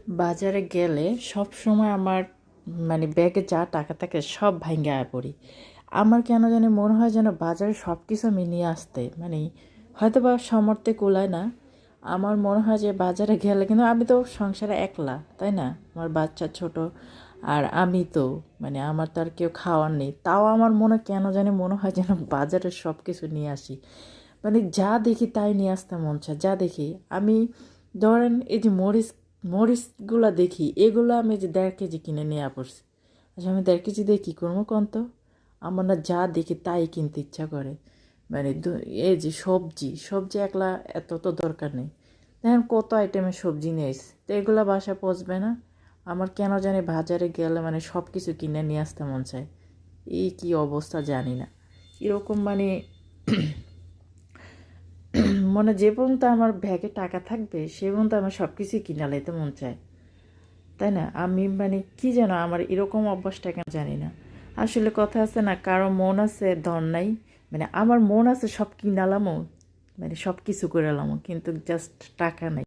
বাজারে গেলে সব সময় আমার ব্যাগে যা টাকা থাকে সব ভাঙ্গে আয় পড়ি। আমার কেন জানি মনে হয় যেন বাজারে সব কিছু আমি নিয়ে আসতে হয়তো বা সামর্থ্যে কুলায় না। আমার মনে হয় যে বাজারে গেলে, কিন্তু আমি তো সংসারে একলা, তাই না? আমার বাচ্চা ছোট, আর আমি তো আমার তো আর কেউ খাওয়ার নেই। তাও আমার কেন জানি মনে হয় যেন বাজারে সব কিছু নিয়ে আসি। যা দেখি তাই নিয়ে আসতে মন চায়, যা দেখি আমি। ধরেন এই যে মরিচগুলা দেখি, এগুলো আমি যে 1.5 কেজি কিনে নিয়ে পড়ছি। আচ্ছা, আমি 1.5 কেজি দিয়ে কী করবো কন্ত? আমার না যা দেখি তাই কিনতে ইচ্ছা করে। এই যে সবজি সবজি একলা এত তো দরকার নেই। দেখেন কত আইটেমের সবজি নিয়েছি, তো এগুলো বাসায় পচবে না? আমার কেন জানি বাজারে গেলে সব কিছু কিনে নিয়ে আসতে মন চায়। এই কি অবস্থা জানি না। এরকম যে পর্যন্ত আমার ব্যাগে টাকা থাকবে সে পর্যন্ত আমার সব কিছুই কিনা লাইতে মন চায়, তাই না? আমি কি যেন আমার এরকম অভ্যাসটা কেন জানি না। আসলে কথা আছে না, কারো মন আছে ধন নাই। আমার মন আছে সব কিনালামও, সব কিছু করে এলামও, কিন্তু জাস্ট টাকা নাই।